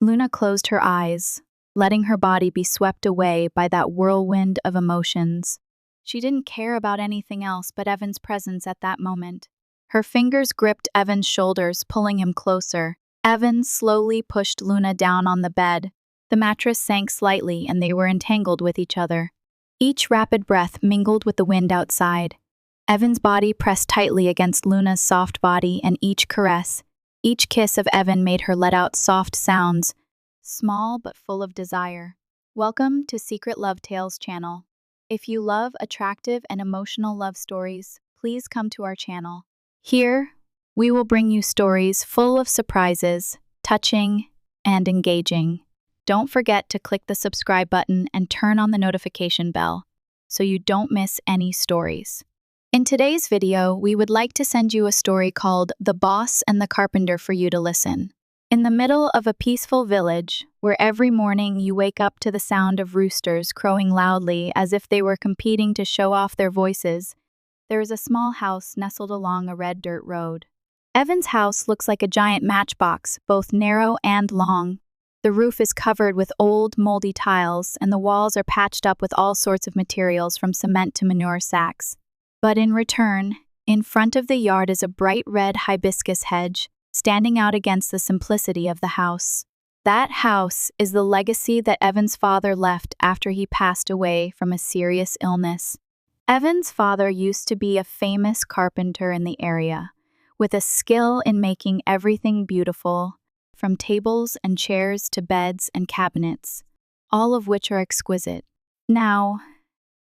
Luna closed her eyes, letting her body be swept away by that whirlwind of emotions. She didn't care about anything else but Evan's presence at that moment. Her fingers gripped Evan's shoulders, pulling him closer. Evan slowly pushed Luna down on the bed. The mattress sank slightly and they were entangled with each other. Each rapid breath mingled with the wind outside. Evan's body pressed tightly against Luna's soft body, and each caress, each kiss of Evan made her let out soft sounds, small but full of desire. Welcome to Secret Love Tales channel. If you love attractive and emotional love stories, please come to our channel. Here, we will bring you stories full of surprises, touching, and engaging. Don't forget to click the subscribe button and turn on the notification bell so you don't miss any stories. In today's video, we would like to send you a story called The Boss and the Carpenter for you to listen. In the middle of a peaceful village, where every morning you wake up to the sound of roosters crowing loudly as if they were competing to show off their voices, there is a small house nestled along a red dirt road. Evan's house looks like a giant matchbox, both narrow and long. The roof is covered with old, moldy tiles, and the walls are patched up with all sorts of materials from cement to manure sacks. But in return, in front of the yard is a bright red hibiscus hedge, standing out against the simplicity of the house. That house is the legacy that Evan's father left after he passed away from a serious illness. Evan's father used to be a famous carpenter in the area, with a skill in making everything beautiful, from tables and chairs to beds and cabinets, all of which are exquisite. Now,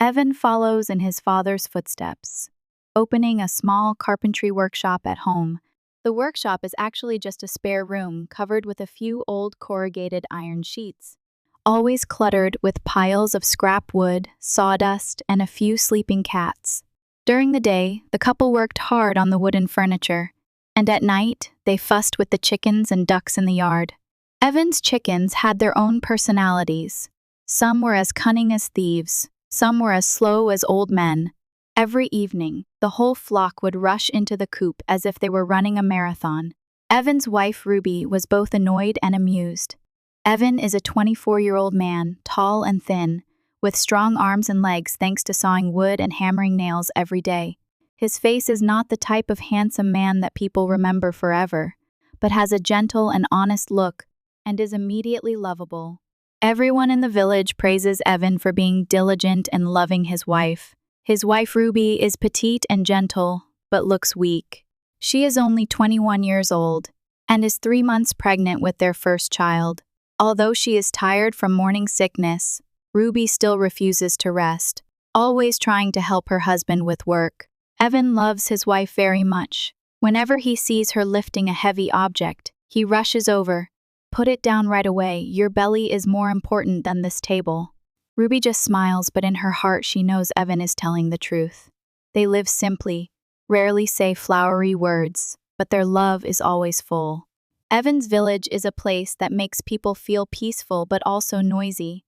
Evan follows in his father's footsteps, opening a small carpentry workshop at home. The workshop is actually just a spare room covered with a few old corrugated iron sheets, always cluttered with piles of scrap wood, sawdust, and a few sleeping cats. During the day, the couple worked hard on the wooden furniture, and at night, they fussed with the chickens and ducks in the yard. Evan's chickens had their own personalities. Some were as cunning as thieves. Some were as slow as old men. Every evening, the whole flock would rush into the coop as if they were running a marathon. Evan's wife, Ruby, was both annoyed and amused. Evan is a 24-year-old man, tall and thin, with strong arms and legs thanks to sawing wood and hammering nails every day. His face is not the type of handsome man that people remember forever, but has a gentle and honest look and is immediately lovable. Everyone in the village praises Evan for being diligent and loving his wife. His wife Ruby is petite and gentle, but looks weak. She is only 21 years old and is 3 months pregnant with their first child. Although she is tired from morning sickness, Ruby still refuses to rest, always trying to help her husband with work. Evan loves his wife very much. Whenever he sees her lifting a heavy object, he rushes over. "Put it down right away. Your belly is more important than this table." Ruby just smiles, but in her heart she knows Evan is telling the truth. They live simply, rarely say flowery words, but their love is always full. Evan's village is a place that makes people feel peaceful but also noisy.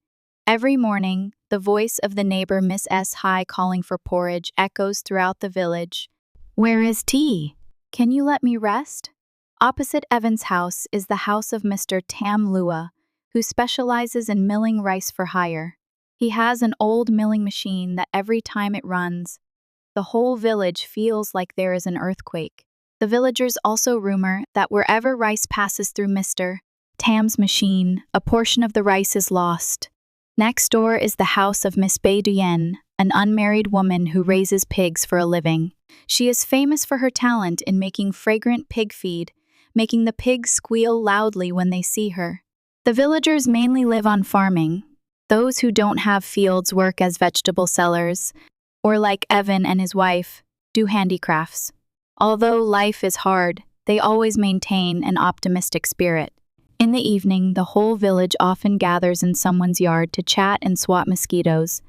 Every morning, the voice of the neighbor Miss S. High calling for porridge echoes throughout the village. "Where is tea? Can you let me rest?" Opposite Evan's house is the house of Mr. Tam Lua, who specializes in milling rice for hire. He has an old milling machine that every time it runs, the whole village feels like there is an earthquake. The villagers also rumor that wherever rice passes through Mr. Tam's machine, a portion of the rice is lost. Next door is the house of Miss Bai Duyen, an unmarried woman who raises pigs for a living. She is famous for her talent in making fragrant pig feed, making the pigs squeal loudly when they see her. The villagers mainly live on farming. Those who don't have fields work as vegetable sellers, or like Evan and his wife, do handicrafts. Although life is hard, they always maintain an optimistic spirit. In the evening, the whole village often gathers in someone's yard to chat and swat mosquitoes,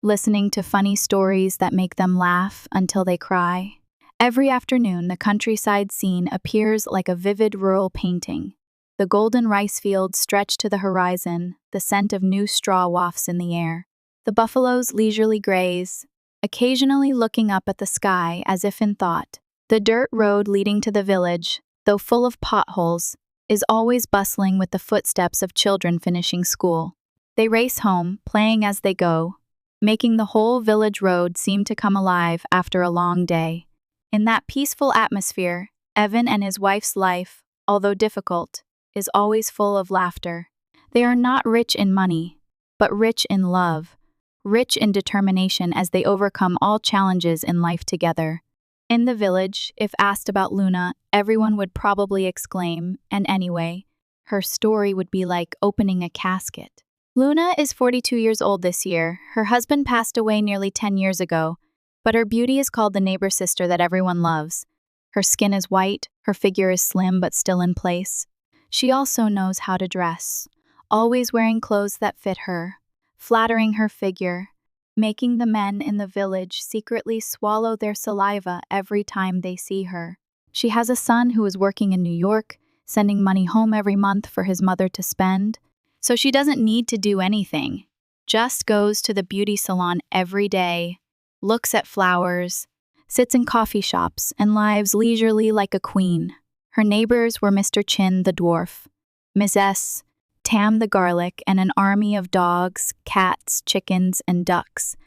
listening to funny stories that make them laugh until they cry. Every afternoon, the countryside scene appears like a vivid rural painting. The golden rice fields stretch to the horizon, the scent of new straw wafts in the air. The buffaloes leisurely graze, occasionally looking up at the sky as if in thought. The dirt road leading to the village, though full of potholes, is always bustling with the footsteps of children finishing school. They race home, playing as they go, making the whole village road seem to come alive after a long day. In that peaceful atmosphere, Evan and his wife's life, although difficult, is always full of laughter. They are not rich in money, but rich in love, rich in determination as they overcome all challenges in life together. In the village, if asked about Luna, everyone would probably exclaim, and anyway, her story would be like opening a casket. Luna is 42 years old this year. Her husband passed away nearly 10 years ago, but her beauty is called the neighbor sister that everyone loves. Her skin is white, her figure is slim but still in place. She also knows how to dress, always wearing clothes that fit her, flattering her figure, making the men in the village secretly swallow their saliva every time they see her. She has a son who is working in New York, sending money home every month for his mother to spend. So she doesn't need to do anything, just goes to the beauty salon every day, looks at flowers, sits in coffee shops, and lives leisurely like a queen. Her neighbors were Mr. Chin the dwarf, Ms. S, Tam the garlic, and an army of dogs, cats, chickens, and ducks.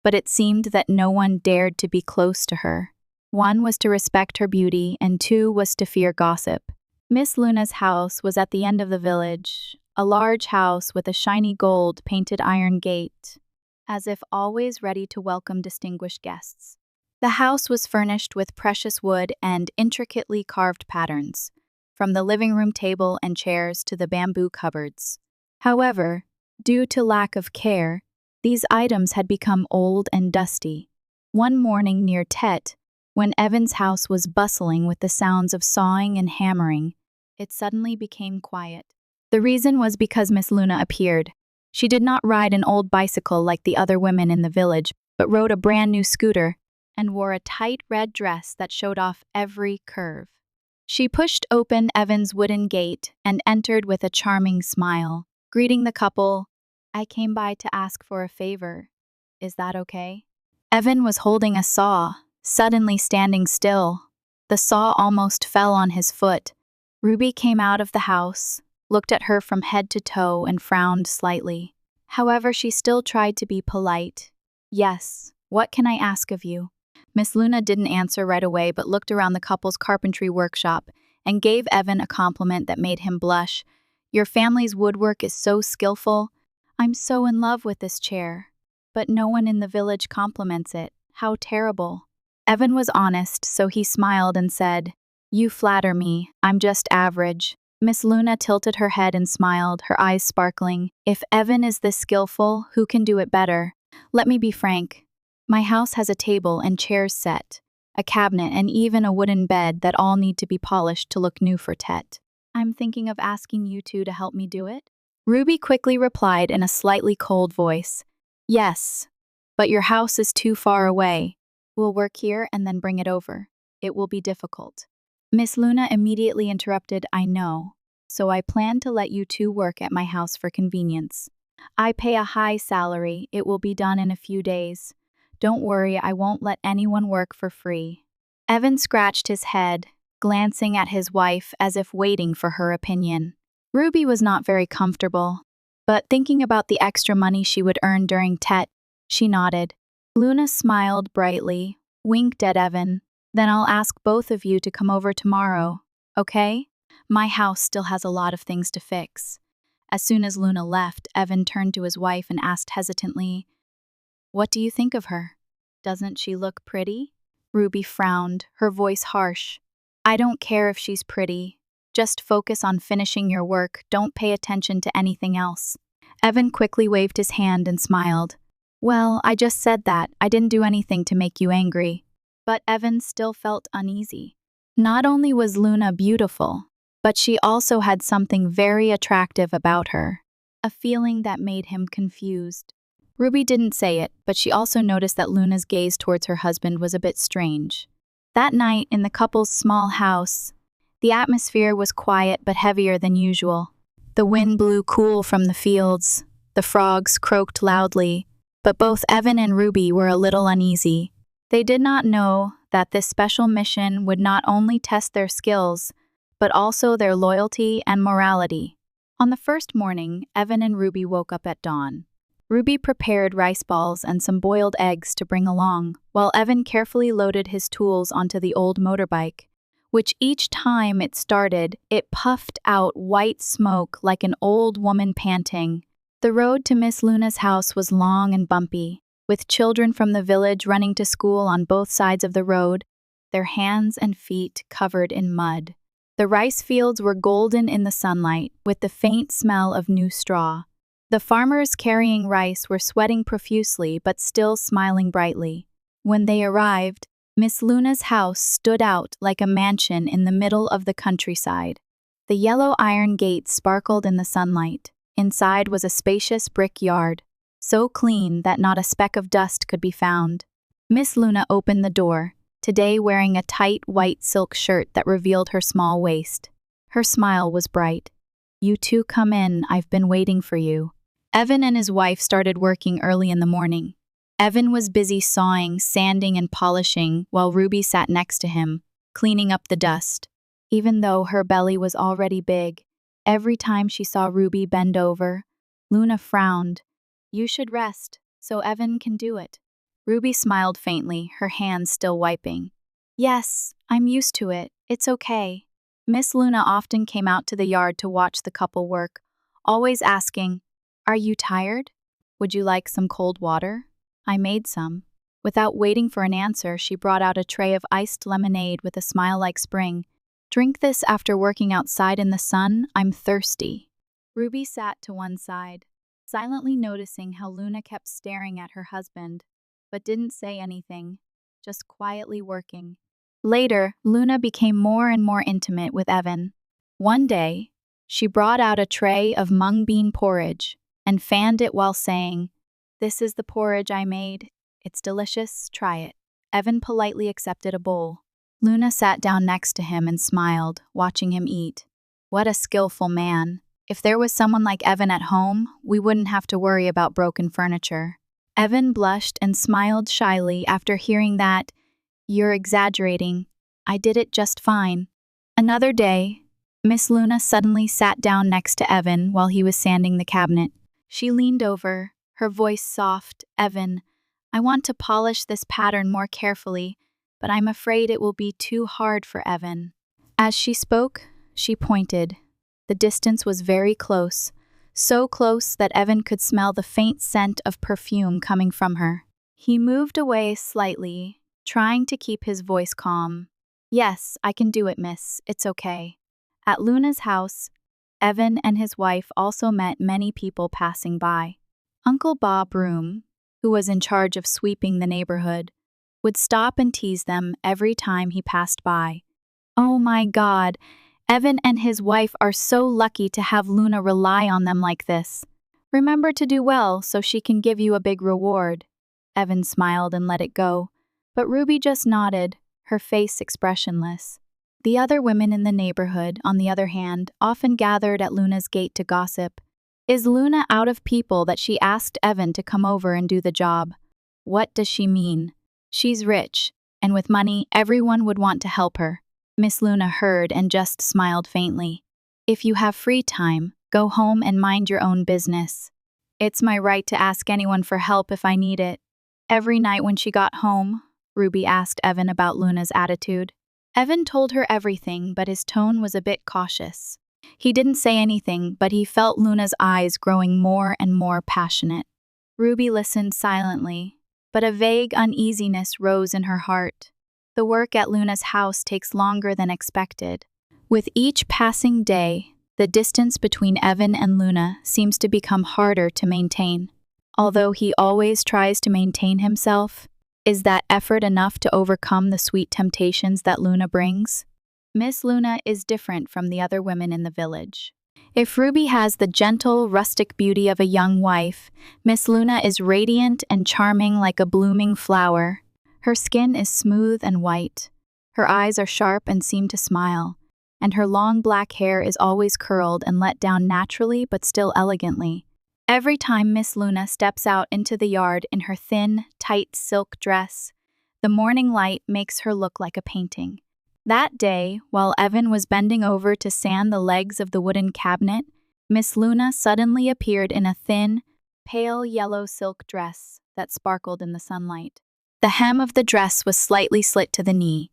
But it seemed that no one dared to be close to her. One was to respect her beauty, and two was to fear gossip. Miss Luna's house was at the end of the village, a large house with a shiny gold painted iron gate, as if always ready to welcome distinguished guests. The house was furnished with precious wood and intricately carved patterns, from the living room table and chairs to the bamboo cupboards. However, due to lack of care, these items had become old and dusty. One morning near Tet, when Evan's house was bustling with the sounds of sawing and hammering, it suddenly became quiet. The reason was because Miss Luna appeared. She did not ride an old bicycle like the other women in the village, but rode a brand new scooter and wore a tight red dress that showed off every curve. She pushed open Evan's wooden gate and entered with a charming smile, greeting the couple. "I came by to ask for a favor. Is that okay?" Evan was holding a saw, suddenly standing still. The saw almost fell on his foot. Ruby came out of the house, looked at her from head to toe, and frowned slightly. However, she still tried to be polite. "Yes, what can I ask of you?" Miss Luna didn't answer right away but looked around the couple's carpentry workshop and gave Evan a compliment that made him blush. "Your family's woodwork is so skillful. I'm so in love with this chair. But no one in the village compliments it. How terrible." Evan was honest, so he smiled and said, "You flatter me. I'm just average." Miss Luna tilted her head and smiled, her eyes sparkling. "If Evan is this skillful, who can do it better? Let me be frank. My house has a table and chairs set, a cabinet, and even a wooden bed that all need to be polished to look new for Tet. I'm thinking of asking you two to help me do it." Ruby quickly replied in a slightly cold voice, "Yes, but your house is too far away. We'll work here and then bring it over. It will be difficult." Miss Luna immediately interrupted, "I know, so I plan to let you two work at my house for convenience. I pay a high salary. It will be done in a few days. Don't worry, I won't let anyone work for free." Evan scratched his head, glancing at his wife as if waiting for her opinion. Ruby was not very comfortable, but thinking about the extra money she would earn during Tet, she nodded. Luna smiled brightly, winked at Evan. "Then I'll ask both of you to come over tomorrow, okay? My house still has a lot of things to fix." As soon as Luna left, Evan turned to his wife and asked hesitantly, "What do you think of her? Doesn't she look pretty?" Ruby frowned, her voice harsh. "I don't care if she's pretty. Just focus on finishing your work. Don't pay attention to anything else." Evan quickly waved his hand and smiled. "Well, I just said that. I didn't do anything to make you angry." But Evan still felt uneasy. Not only was Luna beautiful, but she also had something very attractive about her, a feeling that made him confused. Ruby didn't say it, but she also noticed that Luna's gaze towards her husband was a bit strange. That night, in the couple's small house, the atmosphere was quiet but heavier than usual. The wind blew cool from the fields, the frogs croaked loudly, but both Evan and Ruby were a little uneasy. They did not know that this special mission would not only test their skills, but also their loyalty and morality. On the first morning, Evan and Ruby woke up at dawn. Ruby prepared rice balls and some boiled eggs to bring along, while Evan carefully loaded his tools onto the old motorbike, which each time it started, it puffed out white smoke like an old woman panting. The road to Miss Luna's house was long and bumpy, with children from the village running to school on both sides of the road, their hands and feet covered in mud. The rice fields were golden in the sunlight, with the faint smell of new straw. The farmers carrying rice were sweating profusely but still smiling brightly. When they arrived, Miss Luna's house stood out like a mansion in the middle of the countryside. The yellow iron gate sparkled in the sunlight. Inside was a spacious brick yard, so clean that not a speck of dust could be found. Miss Luna opened the door, today wearing a tight white silk shirt that revealed her small waist. Her smile was bright. "You two come in, I've been waiting for you." Evan and his wife started working early in the morning. Evan was busy sawing, sanding, and polishing while Ruby sat next to him, cleaning up the dust. Even though her belly was already big, every time she saw Ruby bend over, Luna frowned. "You should rest, so Evan can do it." Ruby smiled faintly, her hands still wiping. "Yes, I'm used to it. It's okay." Miss Luna often came out to the yard to watch the couple work, always asking, "Are you tired? Would you like some cold water?" I made some. Without waiting for an answer, she brought out a tray of iced lemonade with a smile like spring. "Drink this after working outside in the sun. I'm thirsty." Ruby sat to one side, silently noticing how Luna kept staring at her husband, but didn't say anything, just quietly working. Later, Luna became more and more intimate with Evan. One day, she brought out a tray of mung bean porridge and fanned it while saying, "This is the porridge I made. It's delicious, try it." Evan politely accepted a bowl. Luna sat down next to him and smiled, watching him eat. What a skillful man. If there was someone like Evan at home, we wouldn't have to worry about broken furniture. Evan blushed and smiled shyly after hearing that. "You're exaggerating. I did it just fine." Another day, Miss Luna suddenly sat down next to Evan while he was sanding the cabinet. She leaned over, her voice soft. "Evan, I want to polish this pattern more carefully, but I'm afraid it will be too hard for Evan." As she spoke, she pointed. The distance was very close, so close that Evan could smell the faint scent of perfume coming from her. He moved away slightly, trying to keep his voice calm. "Yes, I can do it, miss. It's okay." At Luna's house, Evan and his wife also met many people passing by. Uncle Bob Broom, who was in charge of sweeping the neighborhood, would stop and tease them every time he passed by. "Oh my God, Evan and his wife are so lucky to have Luna rely on them like this. Remember to do well so she can give you a big reward." Evan smiled and let it go, but Ruby just nodded, her face expressionless. The other women in the neighborhood, on the other hand, often gathered at Luna's gate to gossip. Is Luna out of people that she asked Evan to come over and do the job? What does she mean? She's rich, and with money, everyone would want to help her. Miss Luna heard and just smiled faintly. "If you have free time, go home and mind your own business. It's my right to ask anyone for help if I need it." Every night when she got home, Ruby asked Evan about Luna's attitude. Evan told her everything, but his tone was a bit cautious. He didn't say anything, but he felt Luna's eyes growing more and more passionate. Ruby listened silently, but a vague uneasiness rose in her heart. The work at Luna's house takes longer than expected. With each passing day, the distance between Evan and Luna seems to become harder to maintain. Although he always tries to maintain himself, is that effort enough to overcome the sweet temptations that Luna brings? Miss Luna is different from the other women in the village. If Ruby has the gentle, rustic beauty of a young wife, Miss Luna is radiant and charming like a blooming flower. Her skin is smooth and white. Her eyes are sharp and seem to smile, and her long black hair is always curled and let down naturally but still elegantly. Every time Miss Luna steps out into the yard in her thin, tight silk dress, the morning light makes her look like a painting. That day, while Evan was bending over to sand the legs of the wooden cabinet, Miss Luna suddenly appeared in a thin, pale yellow silk dress that sparkled in the sunlight. The hem of the dress was slightly slit to the knee,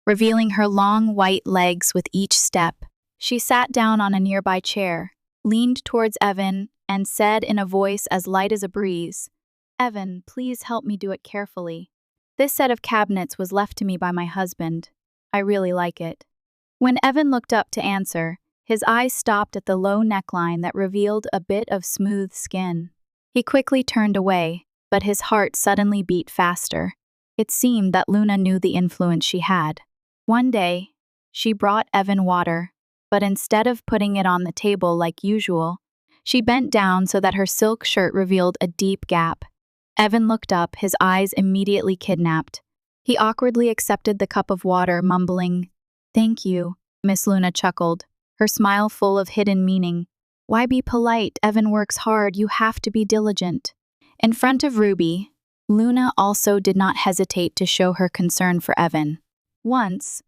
revealing her long white legs with each step. She sat down on a nearby chair, leaned towards Evan, and said in a voice as light as a breeze, "Evan, please help me do it carefully. This set of cabinets was left to me by my husband. I really like it." When Evan looked up to answer, his eyes stopped at the low neckline that revealed a bit of smooth skin. He quickly turned away, but his heart suddenly beat faster. It seemed that Luna knew the influence she had. One day, she brought Evan water, but instead of putting it on the table like usual, she bent down so that her silk shirt revealed a deep gap. Evan looked up, his eyes immediately kidnapped. He awkwardly accepted the cup of water, mumbling, "Thank you," Miss Luna chuckled, her smile full of hidden meaning. "Why be polite? Evan works hard, you have to be diligent." In front of Ruby, Luna also did not hesitate to show her concern for Evan. Once,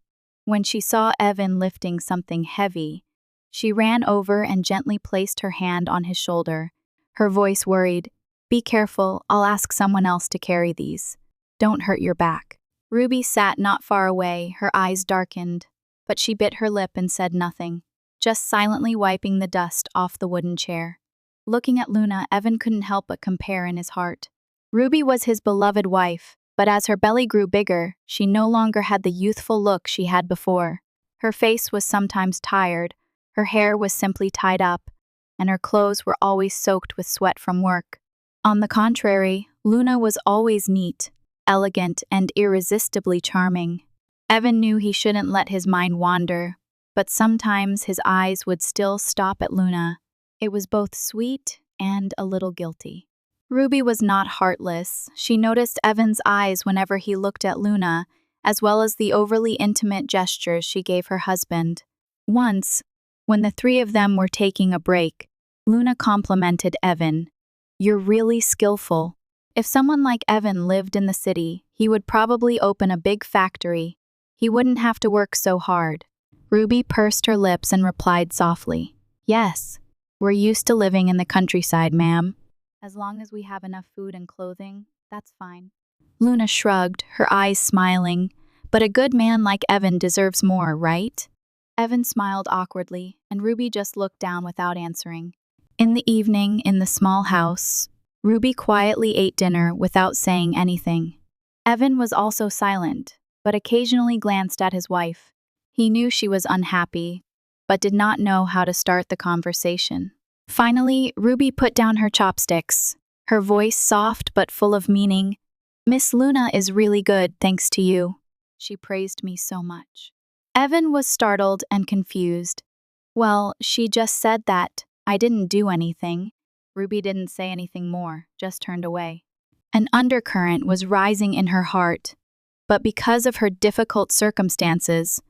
when she saw Evan lifting something heavy, she ran over and gently placed her hand on his shoulder. Her voice worried, "Be careful, I'll ask someone else to carry these. Don't hurt your back." Ruby sat not far away, her eyes darkened, but she bit her lip and said nothing, just silently wiping the dust off the wooden chair. Looking at Luna, Evan couldn't help but compare in his heart. Ruby was his beloved wife, but as her belly grew bigger, she no longer had the youthful look she had before. Her face was sometimes tired, her hair was simply tied up, and her clothes were always soaked with sweat from work. On the contrary, Luna was always neat, elegant, and irresistibly charming. Evan knew he shouldn't let his mind wander, but sometimes his eyes would still stop at Luna. It was both sweet and a little guilty. Ruby was not heartless. She noticed Evan's eyes whenever he looked at Luna, as well as the overly intimate gestures she gave her husband. Once, when the three of them were taking a break, Luna complimented Evan, "You're really skillful. If someone like Evan lived in the city, he would probably open a big factory. He wouldn't have to work so hard." Ruby pursed her lips and replied softly, "Yes, we're used to living in the countryside, ma'am. As long as we have enough food and clothing, that's fine." Luna shrugged, her eyes smiling. "But a good man like Evan deserves more, right?" Evan smiled awkwardly, and Ruby just looked down without answering. In the evening, in the small house, Ruby quietly ate dinner without saying anything. Evan was also silent, but occasionally glanced at his wife. He knew she was unhappy, but did not know how to start the conversation. Finally, Ruby put down her chopsticks, her voice soft but full of meaning. "Miss Luna is really good, thanks to you. She praised me so much." Evan was startled and confused. "Well, she just said that. I didn't do anything." Ruby didn't say anything more, just turned away. An undercurrent was rising in her heart, but because of her difficult circumstances,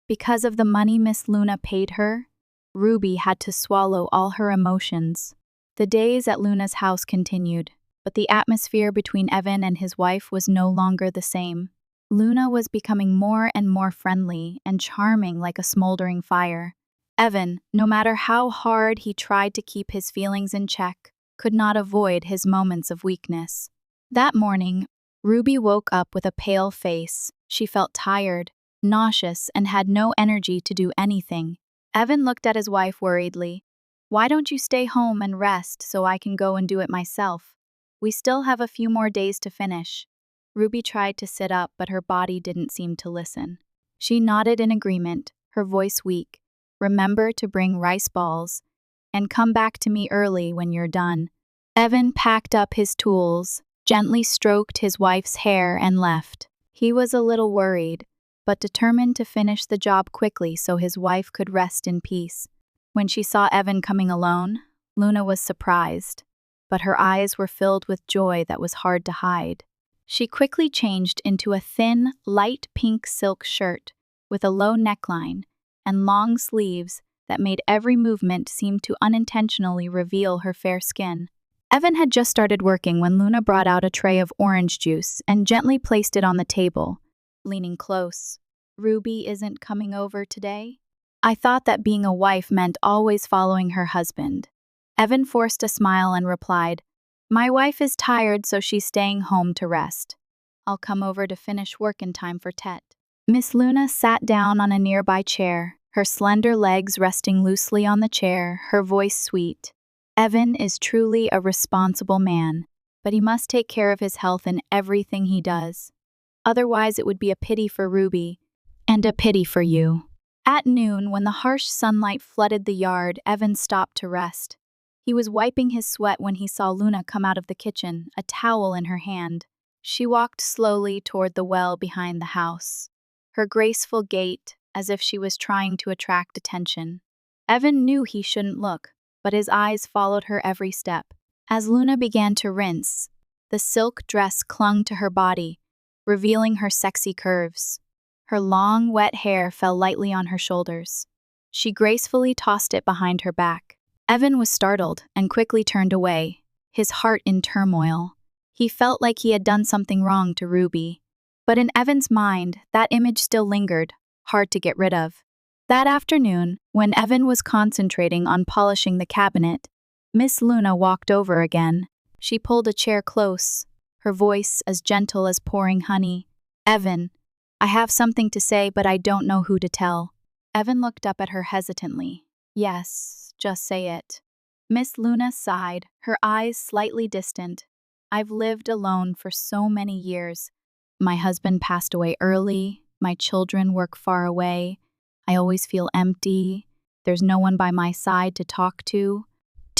because of the money Miss Luna paid her, Ruby had to swallow all her emotions. The days at Luna's house continued, but the atmosphere between Evan and his wife was no longer the same. Luna was becoming more and more friendly and charming like a smoldering fire. Evan, no matter how hard he tried to keep his feelings in check, could not avoid his moments of weakness. That morning, Ruby woke up with a pale face. She felt tired, nauseous, and had no energy to do anything. Evan looked at his wife worriedly. "Why don't you stay home and rest so I can go and do it myself? We still have a few more days to finish." Ruby tried to sit up, but her body didn't seem to listen. She nodded in agreement, her voice weak. "Remember to bring rice balls, and come back to me early when you're done." Evan packed up his tools, gently stroked his wife's hair, and left. He was a little worried, but determined to finish the job quickly so his wife could rest in peace. When she saw Evan coming alone, Luna was surprised, but her eyes were filled with joy that was hard to hide. She quickly changed into a thin, light pink silk shirt with a low neckline and long sleeves that made every movement seem to unintentionally reveal her fair skin. Evan had just started working when Luna brought out a tray of orange juice and gently placed it on the table. Leaning close, Ruby isn't coming over today? I thought that being a wife meant always following her husband. Evan forced a smile and replied, My wife is tired, so she's staying home to rest. I'll come over to finish work in time for Tet. Miss Luna sat down on a nearby chair, her slender legs resting loosely on the chair, her voice sweet. Evan is truly a responsible man, but he must take care of his health in everything he does. Otherwise, it would be a pity for Ruby, and a pity for you. At noon, when the harsh sunlight flooded the yard, Evan stopped to rest. He was wiping his sweat when he saw Luna come out of the kitchen, a towel in her hand. She walked slowly toward the well behind the house, her graceful gait as if she was trying to attract attention. Evan knew he shouldn't look, but his eyes followed her every step. As Luna began to rinse, the silk dress clung to her body, revealing her sexy curves. Her long, wet hair fell lightly on her shoulders. She gracefully tossed it behind her back. Evan was startled and quickly turned away, his heart in turmoil. He felt like he had done something wrong to Ruby. But in Evan's mind, that image still lingered, hard to get rid of. That afternoon, when Evan was concentrating on polishing the cabinet, Miss Luna walked over again. She pulled a chair close, her voice as gentle as pouring honey. Evan, I have something to say, but I don't know who to tell. Evan looked up at her hesitantly. Yes, just say it. Miss Luna sighed, her eyes slightly distant. I've lived alone for so many years. My husband passed away early. My children work far away. I always feel empty. There's no one by my side to talk to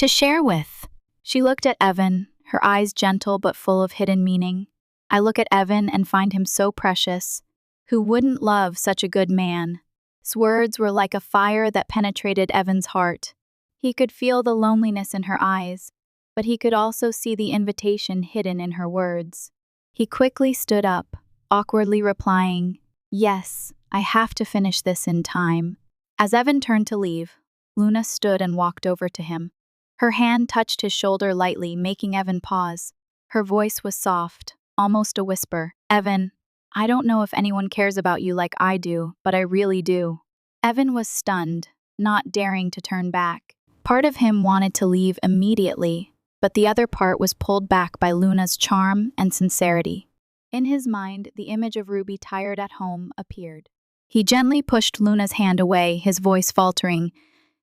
share with. She looked at Evan, her eyes gentle but full of hidden meaning. I look at Evan and find him so precious. Who wouldn't love such a good man? His words were like a fire that penetrated Evan's heart. He could feel the loneliness in her eyes, but he could also see the invitation hidden in her words. He quickly stood up, awkwardly replying, Yes, I have to finish this in time. As Evan turned to leave, Luna stood and walked over to him. Her hand touched his shoulder lightly, making Evan pause. Her voice was soft, almost a whisper. Evan, I don't know if anyone cares about you like I do, but I really do. Evan was stunned, not daring to turn back. Part of him wanted to leave immediately, but the other part was pulled back by Luna's charm and sincerity. In his mind, the image of Ruby tired at home appeared. He gently pushed Luna's hand away, his voice faltering.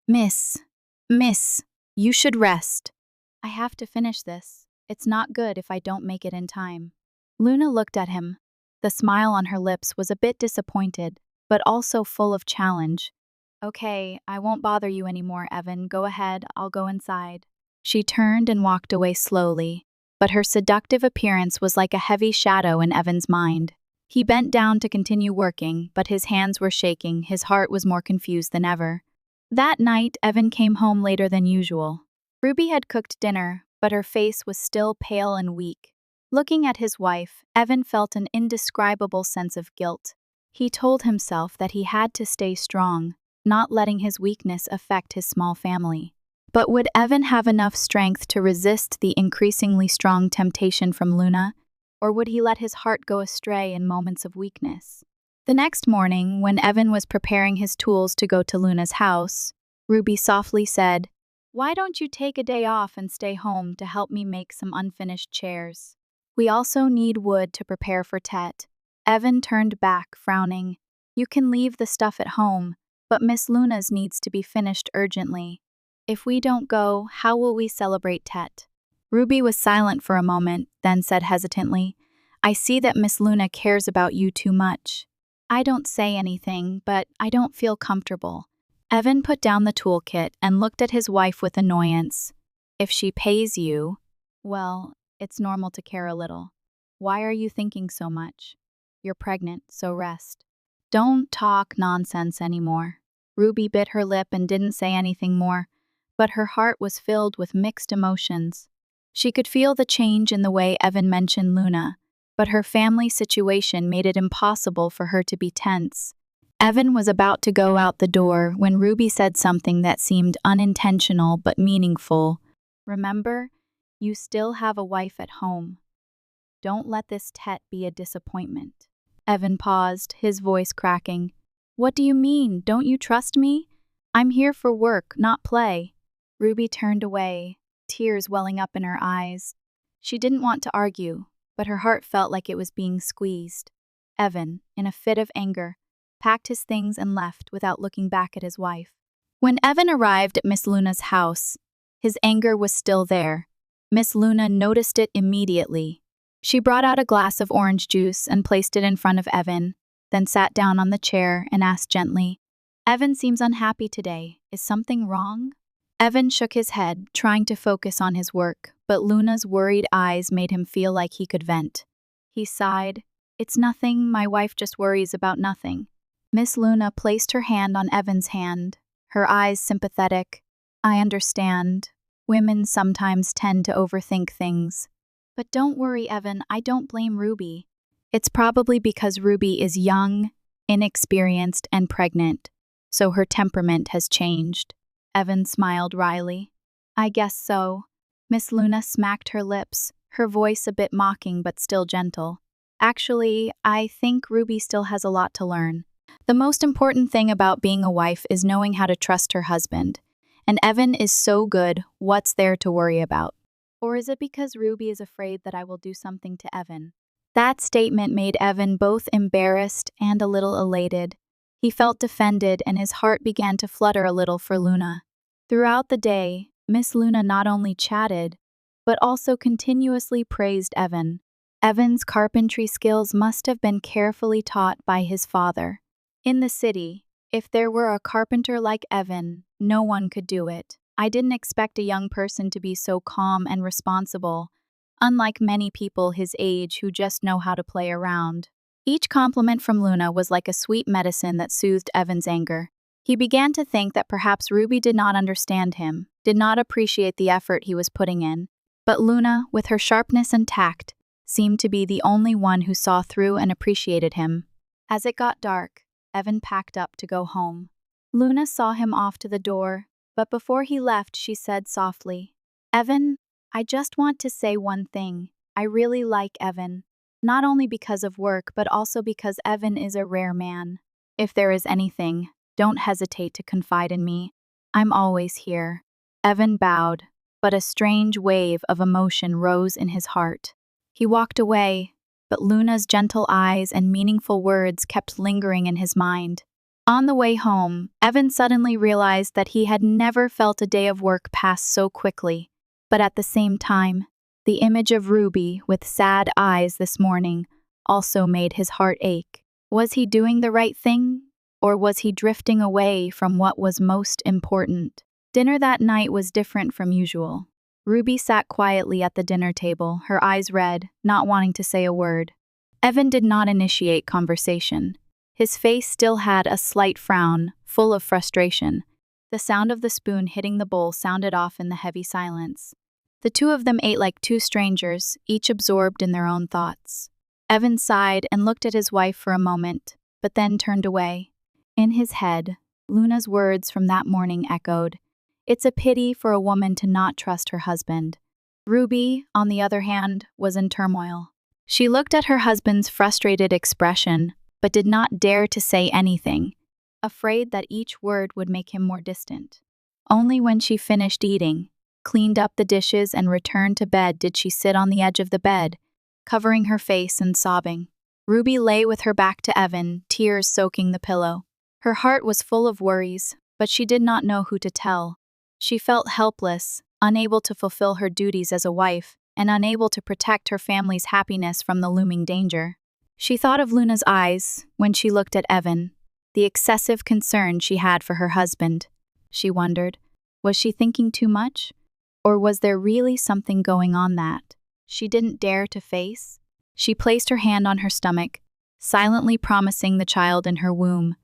Miss, you should rest. I have to finish this. It's not good if I don't make it in time. Luna looked at him. The smile on her lips was a bit disappointed, but also full of challenge. Okay, I won't bother you anymore, Evan. Go ahead, I'll go inside. She turned and walked away slowly, but her seductive appearance was like a heavy shadow in Evan's mind. He bent down to continue working, but his hands were shaking, his heart was more confused than ever. That night, Evan came home later than usual. Ruby had cooked dinner, but her face was still pale and weak. Looking at his wife, Evan felt an indescribable sense of guilt. He told himself that he had to stay strong, not letting his weakness affect his small family. But would Evan have enough strength to resist the increasingly strong temptation from Luna, or would he let his heart go astray in moments of weakness? The next morning, when Evan was preparing his tools to go to Luna's house, Ruby softly said, Why don't you take a day off and stay home to help me make some unfinished chairs? We also need wood to prepare for Tet. Evan turned back, frowning. You can leave the stuff at home, but Miss Luna's needs to be finished urgently. If we don't go, how will we celebrate Tet? Ruby was silent for a moment, then said hesitantly, I see that Miss Luna cares about you too much. I don't say anything, but I don't feel comfortable. Evan put down the toolkit and looked at his wife with annoyance. If she pays you, well, it's normal to care a little. Why are you thinking so much? You're pregnant, so rest. Don't talk nonsense anymore. Ruby bit her lip and didn't say anything more, but her heart was filled with mixed emotions. She could feel the change in the way Evan mentioned Luna, but her family situation made it impossible for her to be tense. Evan was about to go out the door when Ruby said something that seemed unintentional but meaningful. Remember, you still have a wife at home. Don't let this Tet be a disappointment. Evan paused, his voice cracking. What do you mean? Don't you trust me? I'm here for work, not play. Ruby turned away, tears welling up in her eyes. She didn't want to argue, but her heart felt like it was being squeezed. Evan, in a fit of anger, packed his things and left without looking back at his wife. When Evan arrived at Miss Luna's house, his anger was still there. Miss Luna noticed it immediately. She brought out a glass of orange juice and placed it in front of Evan, then sat down on the chair and asked gently, Evan seems unhappy today. Is something wrong? Evan shook his head, trying to focus on his work, but Luna's worried eyes made him feel like he could vent. He sighed. It's nothing, my wife just worries about nothing. Miss Luna placed her hand on Evan's hand, her eyes sympathetic. I understand. Women sometimes tend to overthink things. But don't worry, Evan, I don't blame Ruby. It's probably because Ruby is young, inexperienced, and pregnant, so her temperament has changed. Evan smiled wryly. I guess so. Miss Luna smacked her lips, her voice a bit mocking but still gentle. Actually, I think Ruby still has a lot to learn. The most important thing about being a wife is knowing how to trust her husband. And Evan is so good, what's there to worry about? Or is it because Ruby is afraid that I will do something to Evan? That statement made Evan both embarrassed and a little elated. He felt defended and his heart began to flutter a little for Luna. Throughout the day, Miss Luna not only chatted, but also continuously praised Evan. Evan's carpentry skills must have been carefully taught by his father. In the city, if there were a carpenter like Evan, no one could do it. I didn't expect a young person to be so calm and responsible, unlike many people his age who just know how to play around. Each compliment from Luna was like a sweet medicine that soothed Evan's anger. He began to think that perhaps Ruby did not understand him, did not appreciate the effort he was putting in. But Luna, with her sharpness and tact, seemed to be the only one who saw through and appreciated him. As it got dark, Evan packed up to go home. Luna saw him off to the door, but before he left, she said softly, Evan, I just want to say one thing. I really like Evan. Not only because of work, but also because Evan is a rare man. If there is anything, don't hesitate to confide in me. I'm always here. Evan bowed, but a strange wave of emotion rose in his heart. He walked away, but Luna's gentle eyes and meaningful words kept lingering in his mind. On the way home, Evan suddenly realized that he had never felt a day of work pass so quickly. But at the same time, the image of Ruby with sad eyes this morning also made his heart ache. Was he doing the right thing? Or was he drifting away from what was most important? Dinner that night was different from usual. Ruby sat quietly at the dinner table, her eyes red, not wanting to say a word. Evan did not initiate conversation. His face still had a slight frown, full of frustration. The sound of the spoon hitting the bowl sounded off in the heavy silence. The two of them ate like two strangers, each absorbed in their own thoughts. Evan sighed and looked at his wife for a moment, but then turned away. In his head, Luna's words from that morning echoed. It's a pity for a woman to not trust her husband. Ruby, on the other hand, was in turmoil. She looked at her husband's frustrated expression, but did not dare to say anything, afraid that each word would make him more distant. Only when she finished eating, cleaned up the dishes, and returned to bed did she sit on the edge of the bed, covering her face and sobbing. Ruby lay with her back to Evan, tears soaking the pillow. Her heart was full of worries, but she did not know who to tell. She felt helpless, unable to fulfill her duties as a wife, and unable to protect her family's happiness from the looming danger. She thought of Luna's eyes when she looked at Evan, the excessive concern she had for her husband. She wondered, was she thinking too much? Or was there really something going on that she didn't dare to face? She placed her hand on her stomach, silently promising the child in her womb,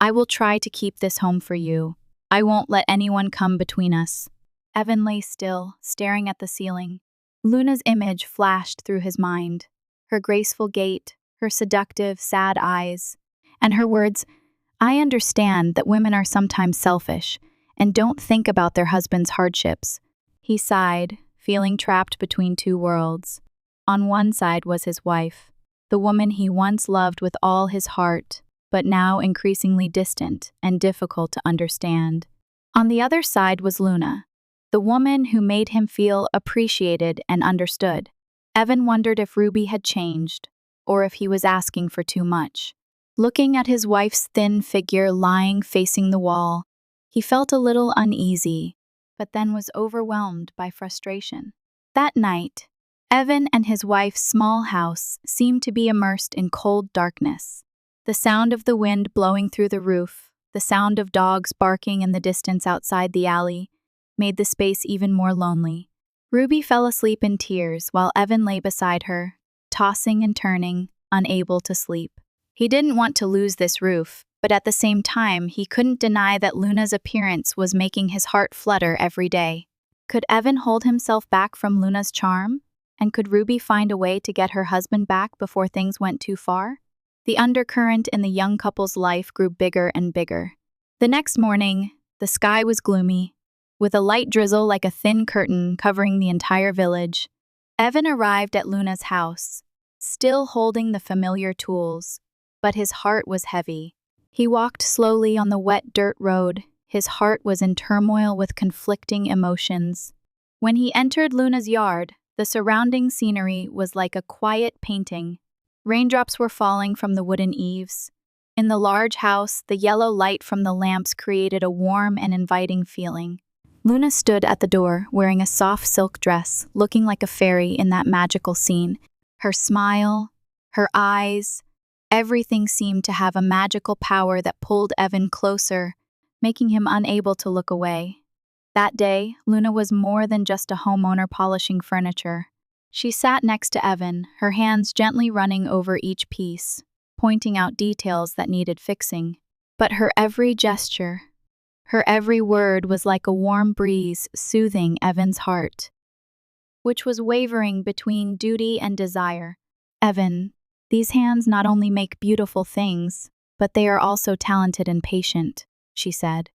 I will try to keep this home for you. I won't let anyone come between us. Evan lay still, staring at the ceiling. Luna's image flashed through his mind. Her graceful gait, her seductive, sad eyes, and her words, I understand that women are sometimes selfish and don't think about their husband's hardships. He sighed, feeling trapped between two worlds. On one side was his wife, the woman he once loved with all his heart, but now increasingly distant and difficult to understand. On the other side was Luna, the woman who made him feel appreciated and understood. Evan wondered if Ruby had changed, or if he was asking for too much. Looking at his wife's thin figure lying facing the wall, he felt a little uneasy, but then was overwhelmed by frustration. That night, Evan and his wife's small house seemed to be immersed in cold darkness. The sound of the wind blowing through the roof, the sound of dogs barking in the distance outside the alley, made the space even more lonely. Ruby fell asleep in tears while Evan lay beside her, tossing and turning, unable to sleep. He didn't want to lose this roof, but at the same time, he couldn't deny that Luna's appearance was making his heart flutter every day. Could Evan hold himself back from Luna's charm? And could Ruby find a way to get her husband back before things went too far? The undercurrent in the young couple's life grew bigger and bigger. The next morning, the sky was gloomy, with a light drizzle like a thin curtain covering the entire village. Evan arrived at Luna's house, still holding the familiar tools, but his heart was heavy. He walked slowly on the wet dirt road. His heart was in turmoil with conflicting emotions. When he entered Luna's yard, the surrounding scenery was like a quiet painting. Raindrops were falling from the wooden eaves. In the large house, the yellow light from the lamps created a warm and inviting feeling. Luna stood at the door, wearing a soft silk dress, looking like a fairy in that magical scene. Her smile, her eyes, everything seemed to have a magical power that pulled Evan closer, making him unable to look away. That day, Luna was more than just a homeowner polishing furniture. She sat next to Evan, her hands gently running over each piece, pointing out details that needed fixing. But her every gesture, her every word was like a warm breeze soothing Evan's heart, which was wavering between duty and desire. Evan, these hands not only make beautiful things, but they are also talented and patient, she said.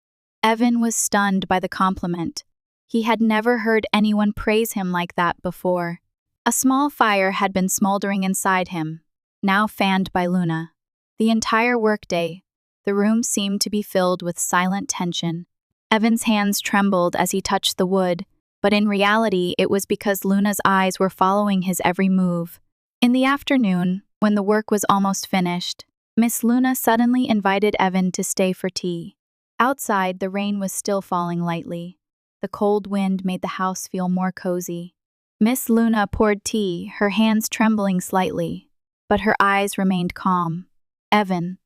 Evan was stunned by the compliment. He had never heard anyone praise him like that before. A small fire had been smoldering inside him, now fanned by Luna. The entire workday, the room seemed to be filled with silent tension. Evan's hands trembled as he touched the wood, but in reality it was because Luna's eyes were following his every move. In the afternoon, when the work was almost finished, Miss Luna suddenly invited Evan to stay for tea. Outside, the rain was still falling lightly. The cold wind made the house feel more cozy. Miss Luna poured tea, her hands trembling slightly, but her eyes remained calm. Evan,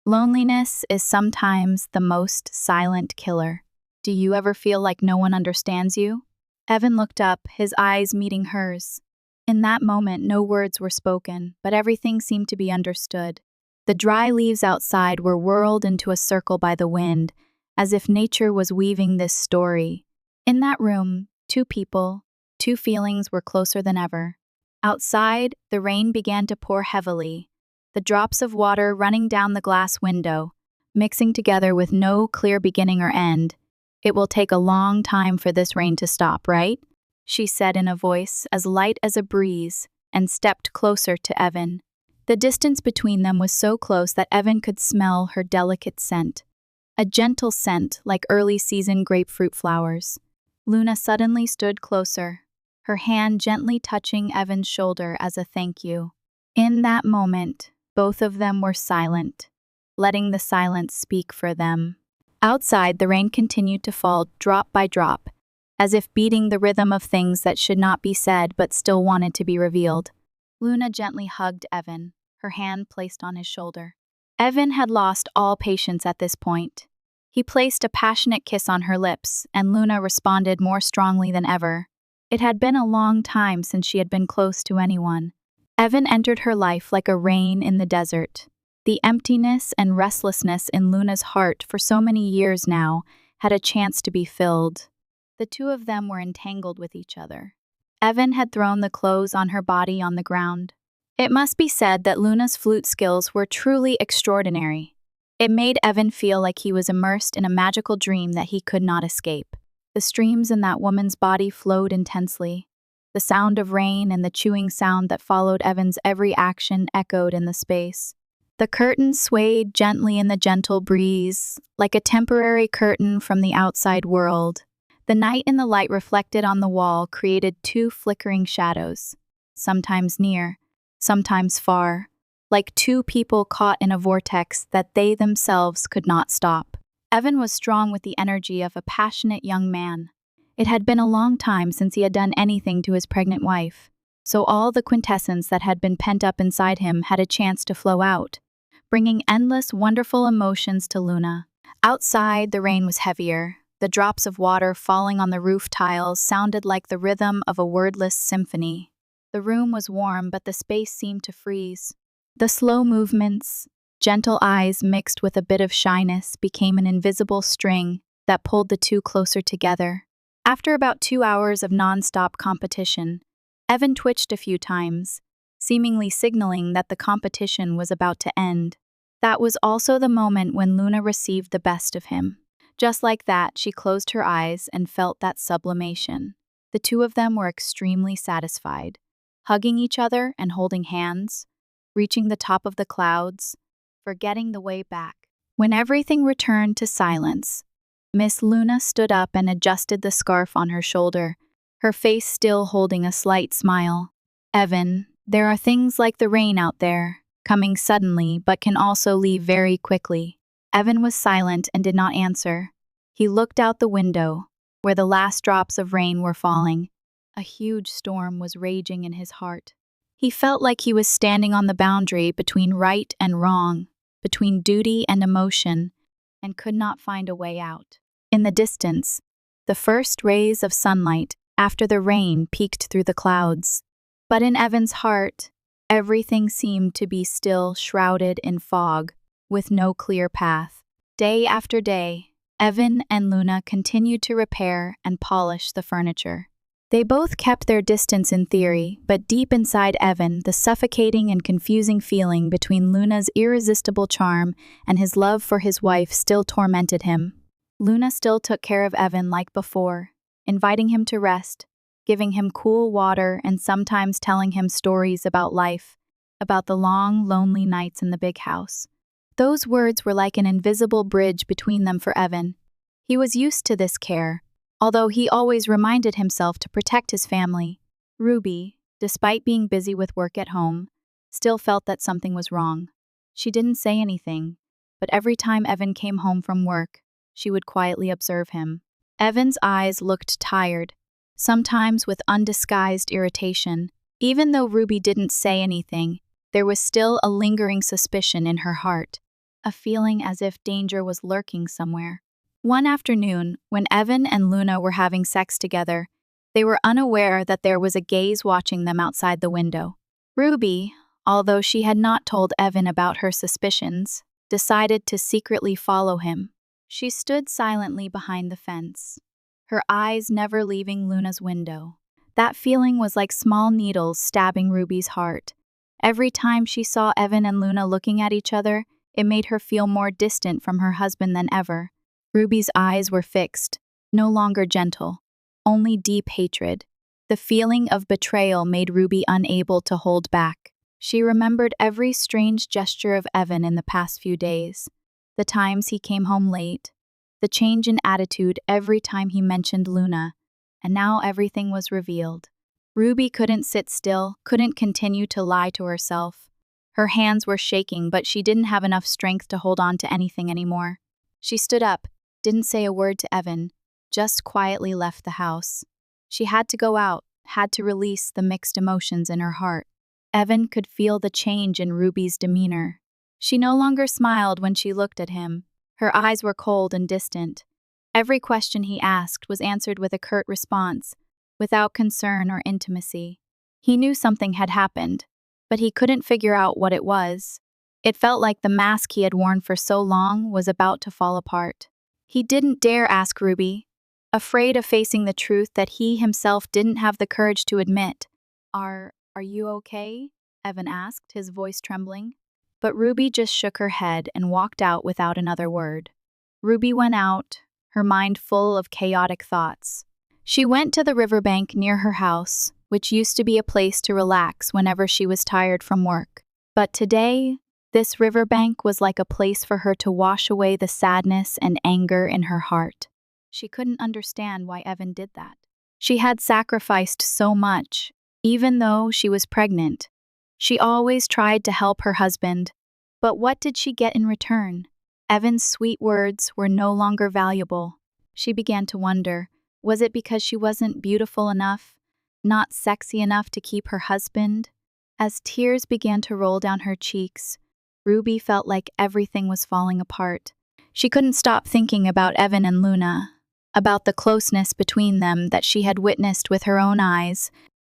loneliness is sometimes the most silent killer. Do you ever feel like no one understands you? Evan looked up, his eyes meeting hers. In that moment, no words were spoken, but everything seemed to be understood. The dry leaves outside were whirled into a circle by the wind, as if nature was weaving this story. In that room, two people, two feelings were closer than ever. Outside, the rain began to pour heavily, the drops of water running down the glass window, mixing together with no clear beginning or end. It will take a long time for this rain to stop, right? She said in a voice as light as a breeze, and stepped closer to Evan. The distance between them was so close that Evan could smell her delicate scent, a gentle scent like early-season grapefruit flowers. Luna suddenly stood closer, her hand gently touching Evan's shoulder as a thank you. In that moment, both of them were silent, letting the silence speak for them. Outside, the rain continued to fall drop by drop, as if beating the rhythm of things that should not be said but still wanted to be revealed. Luna gently hugged Evan, her hand placed on his shoulder. Evan had lost all patience at this point. He placed a passionate kiss on her lips, and Luna responded more strongly than ever. It had been a long time since she had been close to anyone. Evan entered her life like a rain in the desert. The emptiness and restlessness in Luna's heart for so many years now had a chance to be filled. The two of them were entangled with each other. Evan had thrown the clothes on her body on the ground. It must be said that Luna's flute skills were truly extraordinary. It made Evan feel like he was immersed in a magical dream that he could not escape. The streams in that woman's body flowed intensely. The sound of rain and the chewing sound that followed Evan's every action echoed in the space. The curtain swayed gently in the gentle breeze, like a temporary curtain from the outside world. The night and the light reflected on the wall created two flickering shadows, sometimes near, sometimes far, like two people caught in a vortex that they themselves could not stop. Evan was strong with the energy of a passionate young man. It had been a long time since he had done anything to his pregnant wife, so all the quintessence that had been pent up inside him had a chance to flow out, bringing endless, wonderful emotions to Luna. Outside, the rain was heavier. The drops of water falling on the roof tiles sounded like the rhythm of a wordless symphony. The room was warm, but the space seemed to freeze. The slow movements, gentle eyes mixed with a bit of shyness became an invisible string that pulled the two closer together. After about 2 hours of non-stop competition, Evan twitched a few times, seemingly signaling that the competition was about to end. That was also the moment when Luna received the best of him. Just like that, she closed her eyes and felt that sublimation. The two of them were extremely satisfied, hugging each other and holding hands, reaching the top of the clouds, forgetting the way back. When everything returned to silence, Miss Luna stood up and adjusted the scarf on her shoulder, her face still holding a slight smile. Evan, there are things like the rain out there, coming suddenly but can also leave very quickly. Evan was silent and did not answer. He looked out the window, where the last drops of rain were falling. A huge storm was raging in his heart. He felt like he was standing on the boundary between right and wrong, between duty and emotion, and could not find a way out. In the distance, the first rays of sunlight after the rain peeked through the clouds. But in Evan's heart, everything seemed to be still shrouded in fog, with no clear path. Day after day, Evan and Luna continued to repair and polish the furniture. They both kept their distance in theory, but deep inside Evan, the suffocating and confusing feeling between Luna's irresistible charm and his love for his wife still tormented him. Luna still took care of Evan like before, inviting him to rest, giving him cool water, and sometimes telling him stories about life, about the long, lonely nights in the big house. Those words were like an invisible bridge between them for Evan. He was used to this care, although he always reminded himself to protect his family. Ruby, despite being busy with work at home, still felt that something was wrong. She didn't say anything, but every time Evan came home from work, she would quietly observe him. Evan's eyes looked tired, sometimes with undisguised irritation. Even though Ruby didn't say anything, there was still a lingering suspicion in her heart, a feeling as if danger was lurking somewhere. One afternoon, when Evan and Luna were having sex together, they were unaware that there was a gaze watching them outside the window. Ruby, although she had not told Evan about her suspicions, decided to secretly follow him. She stood silently behind the fence, her eyes never leaving Luna's window. That feeling was like small needles stabbing Ruby's heart. Every time she saw Evan and Luna looking at each other, it made her feel more distant from her husband than ever. Ruby's eyes were fixed, no longer gentle, only deep hatred. The feeling of betrayal made Ruby unable to hold back. She remembered every strange gesture of Evan in the past few days, the times he came home late, the change in attitude every time he mentioned Luna, and now everything was revealed. Ruby couldn't sit still, couldn't continue to lie to herself. Her hands were shaking, but she didn't have enough strength to hold on to anything anymore. She stood up, didn't say a word to Evan, just quietly left the house. She had to go out, had to release the mixed emotions in her heart. Evan could feel the change in Ruby's demeanor. She no longer smiled when she looked at him. Her eyes were cold and distant. Every question he asked was answered with a curt response, without concern or intimacy. He knew something had happened, but he couldn't figure out what it was. It felt like the mask he had worn for so long was about to fall apart. He didn't dare ask Ruby, afraid of facing the truth that he himself didn't have the courage to admit. Are you okay?" Evan asked, his voice trembling. But Ruby just shook her head and walked out without another word. Ruby went out, her mind full of chaotic thoughts. She went to the riverbank near her house, which used to be a place to relax whenever she was tired from work. But today, this riverbank was like a place for her to wash away the sadness and anger in her heart. She couldn't understand why Evan did that. She had sacrificed so much, even though she was pregnant. She always tried to help her husband, but what did she get in return? Evan's sweet words were no longer valuable. She began to wonder, was it because she wasn't beautiful enough, not sexy enough to keep her husband? As tears began to roll down her cheeks, Ruby felt like everything was falling apart. She couldn't stop thinking about Evan and Luna, about the closeness between them that she had witnessed with her own eyes,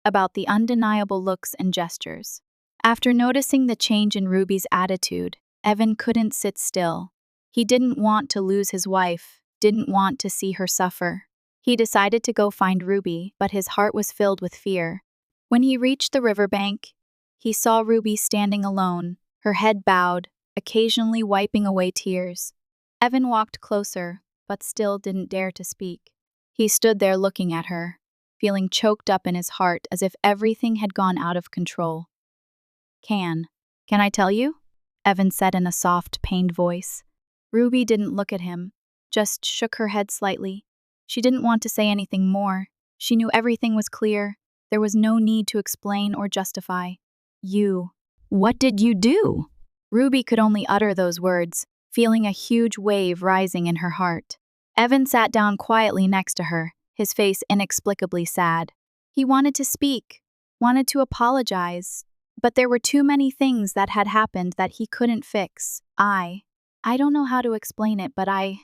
about the undeniable looks and gestures. After noticing the change in Ruby's attitude, Evan couldn't sit still. He didn't want to lose his wife, didn't want to see her suffer. He decided to go find Ruby, but his heart was filled with fear. When he reached the riverbank, he saw Ruby standing alone, her head bowed, occasionally wiping away tears. Evan walked closer, but still didn't dare to speak. He stood there looking at her, feeling choked up in his heart as if everything had gone out of control. Can I tell you? Evan said in a soft, pained voice. Ruby didn't look at him, just shook her head slightly. She didn't want to say anything more. She knew everything was clear. There was no need to explain or justify. What did you do? Ruby could only utter those words, feeling a huge wave rising in her heart. Evan sat down quietly next to her, his face inexplicably sad. He wanted to speak, wanted to apologize, but there were too many things that had happened that he couldn't fix. I don't know how to explain it, but I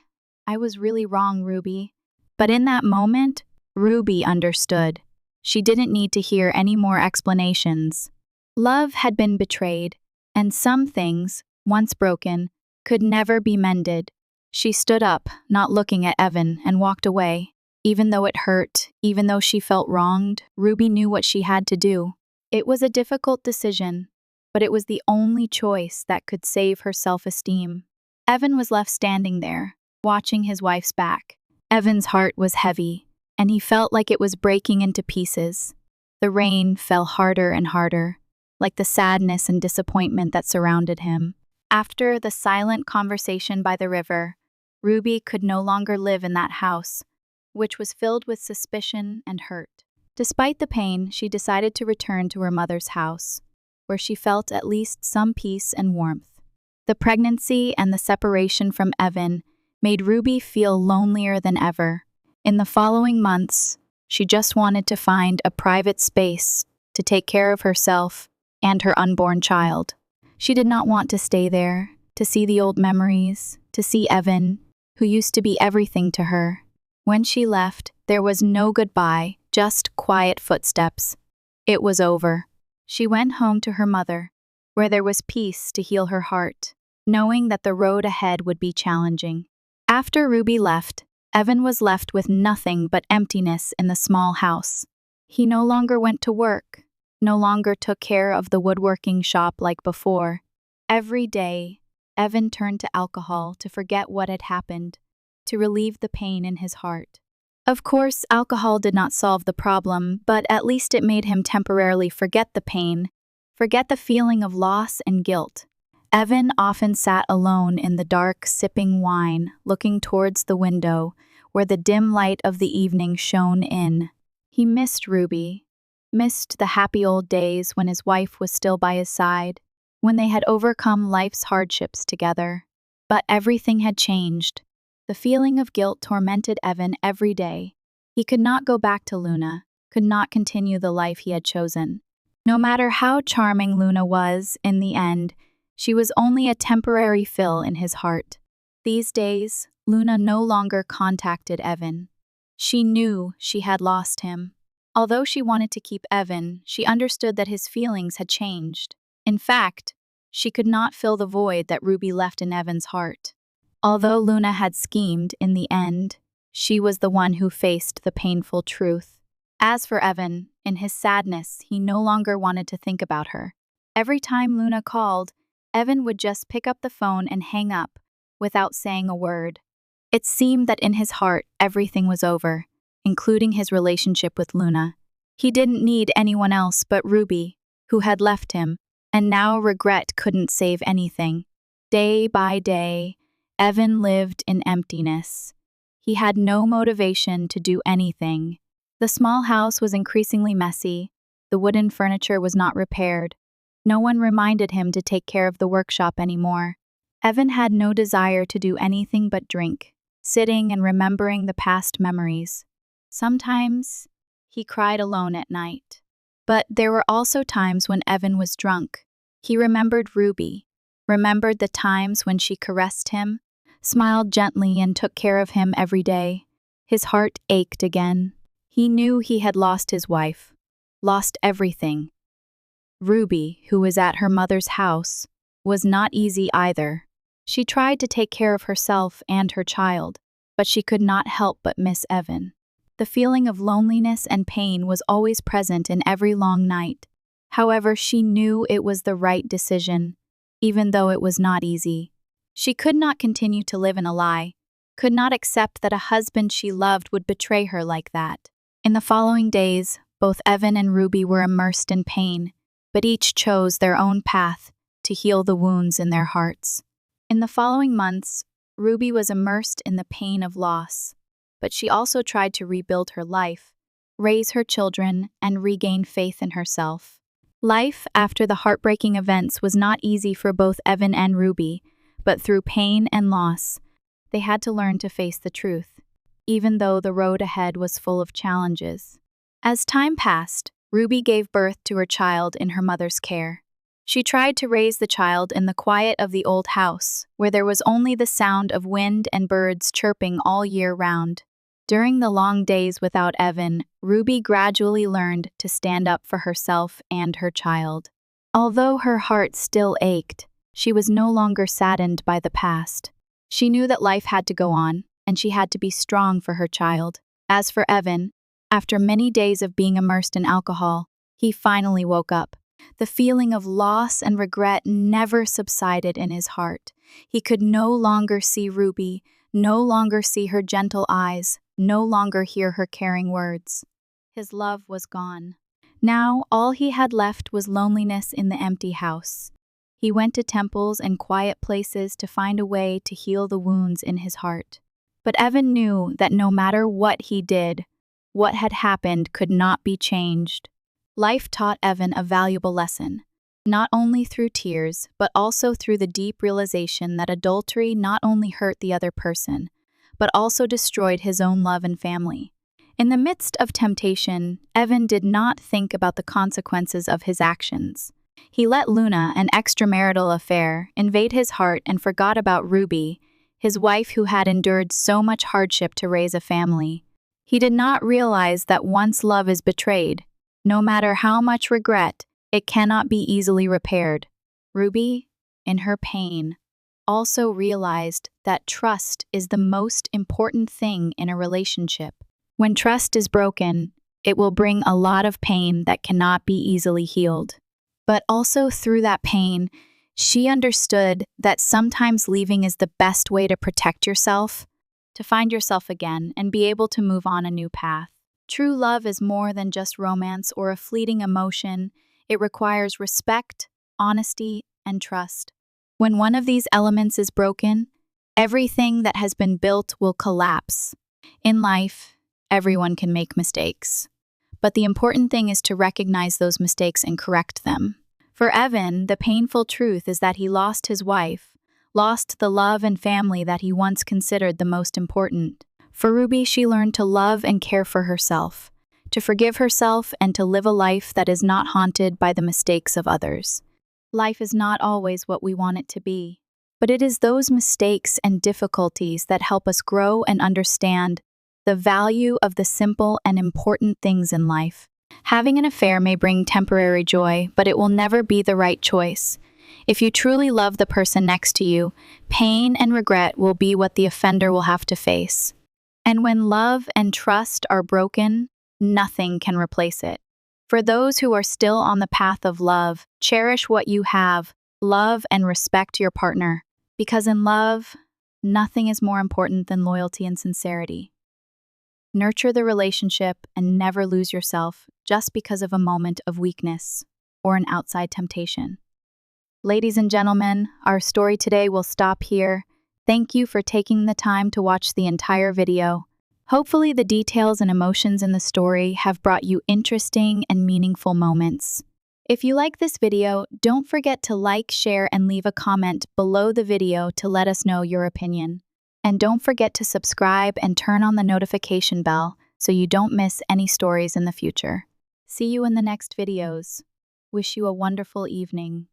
was really wrong, Ruby. But in that moment, Ruby understood. She didn't need to hear any more explanations. Love had been betrayed, and some things, once broken, could never be mended. She stood up, not looking at Evan, and walked away. Even though it hurt, even though she felt wronged, Ruby knew what she had to do. It was a difficult decision, but it was the only choice that could save her self-esteem. Evan was left standing there, watching his wife's back. Evan's heart was heavy, and he felt like it was breaking into pieces. The rain fell harder and harder, like the sadness and disappointment that surrounded him. After the silent conversation by the river, Ruby could no longer live in that house, which was filled with suspicion and hurt. Despite the pain, she decided to return to her mother's house, where she felt at least some peace and warmth. The pregnancy and the separation from Evan made Ruby feel lonelier than ever. In the following months, she just wanted to find a private space to take care of herself and her unborn child. She did not want to stay there, to see the old memories, to see Evan, who used to be everything to her. When she left, there was no goodbye, just quiet footsteps. It was over. She went home to her mother, where there was peace to heal her heart, knowing that the road ahead would be challenging. After Ruby left, Evan was left with nothing but emptiness in the small house. He no longer went to work, no longer took care of the woodworking shop like before. Every day, Evan turned to alcohol to forget what had happened, to relieve the pain in his heart. Of course, alcohol did not solve the problem, but at least it made him temporarily forget the pain, forget the feeling of loss and guilt. Evan often sat alone in the dark, sipping wine, looking towards the window, where the dim light of the evening shone in. He missed Ruby, missed the happy old days when his wife was still by his side, when they had overcome life's hardships together. But everything had changed. The feeling of guilt tormented Evan every day. He could not go back to Luna, could not continue the life he had chosen. No matter how charming Luna was, in the end, she was only a temporary fill in his heart. These days, Luna no longer contacted Evan. She knew she had lost him. Although she wanted to keep Evan, she understood that his feelings had changed. In fact, she could not fill the void that Ruby left in Evan's heart. Although Luna had schemed in the end, she was the one who faced the painful truth. As for Evan, in his sadness, he no longer wanted to think about her. Every time Luna called, Evan would just pick up the phone and hang up, without saying a word. It seemed that in his heart, everything was over, including his relationship with Luna. He didn't need anyone else but Ruby, who had left him, and now regret couldn't save anything. Day by day, Evan lived in emptiness. He had no motivation to do anything. The small house was increasingly messy. The wooden furniture was not repaired. No one reminded him to take care of the workshop anymore. Evan had no desire to do anything but drink, sitting and remembering the past memories. Sometimes he cried alone at night. But there were also times when Evan was drunk. He remembered Ruby, remembered the times when she caressed him, smiled gently and took care of him every day. His heart ached again. He knew he had lost his wife, lost everything. Ruby, who was at her mother's house, was not easy either. She tried to take care of herself and her child, but she could not help but miss Evan. The feeling of loneliness and pain was always present in every long night. However, she knew it was the right decision, even though it was not easy. She could not continue to live in a lie, could not accept that a husband she loved would betray her like that. In the following days, both Evan and Ruby were immersed in pain, but each chose their own path to heal the wounds in their hearts. In the following months, Ruby was immersed in the pain of loss, but she also tried to rebuild her life, raise her children, and regain faith in herself. Life after the heartbreaking events was not easy for both Evan and Ruby, but through pain and loss, they had to learn to face the truth, even though the road ahead was full of challenges. As time passed, Ruby gave birth to her child in her mother's care. She tried to raise the child in the quiet of the old house, where there was only the sound of wind and birds chirping all year round. During the long days without Evan, Ruby gradually learned to stand up for herself and her child. Although her heart still ached, she was no longer saddened by the past. She knew that life had to go on, and she had to be strong for her child. As for Evan, after many days of being immersed in alcohol, he finally woke up. The feeling of loss and regret never subsided in his heart. He could no longer see Ruby, no longer see her gentle eyes, no longer hear her caring words. His love was gone. Now all he had left was loneliness in the empty house. He went to temples and quiet places to find a way to heal the wounds in his heart. But Evan knew that no matter what he did, what had happened could not be changed. Life taught Evan a valuable lesson, not only through tears, but also through the deep realization that adultery not only hurt the other person, but also destroyed his own love and family. In the midst of temptation, Evan did not think about the consequences of his actions. He let Luna, an extramarital affair, invade his heart and forgot about Ruby, his wife who had endured so much hardship to raise a family. He did not realize that once love is betrayed, no matter how much regret, it cannot be easily repaired. Ruby, in her pain, also realized that trust is the most important thing in a relationship. When trust is broken, it will bring a lot of pain that cannot be easily healed. But also through that pain, she understood that sometimes leaving is the best way to protect yourself, to find yourself again, and be able to move on a new path. True love is more than just romance or a fleeting emotion. It requires respect, honesty, and trust. When one of these elements is broken, everything that has been built will collapse. In life, everyone can make mistakes. But the important thing is to recognize those mistakes and correct them. For Evan, the painful truth is that he lost his wife, lost the love and family that he once considered the most important. For Ruby, she learned to love and care for herself, to forgive herself, and to live a life that is not haunted by the mistakes of others. Life is not always what we want it to be, but it is those mistakes and difficulties that help us grow and understand the value of the simple and important things in life. Having an affair may bring temporary joy, but it will never be the right choice. If you truly love the person next to you, pain and regret will be what the offender will have to face. And when love and trust are broken, nothing can replace it. For those who are still on the path of love, cherish what you have, love and respect your partner, because in love, nothing is more important than loyalty and sincerity. Nurture the relationship and never lose yourself. just because of a moment of weakness or an outside temptation. Ladies and gentlemen, our story today will stop here. Thank you for taking the time to watch the entire video. Hopefully, the details and emotions in the story have brought you interesting and meaningful moments. If you like this video, don't forget to like, share, and leave a comment below the video to let us know your opinion. And don't forget to subscribe and turn on the notification bell so you don't miss any stories in the future. See you in the next videos. Wish you a wonderful evening.